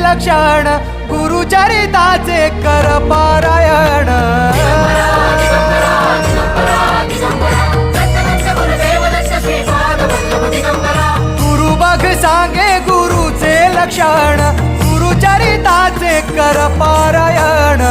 लक्षण गुरुचरिताचे कर पारायण गुरु बघ सांगे गुरुचे लक्षण गुरुचरिताचे कर पारायण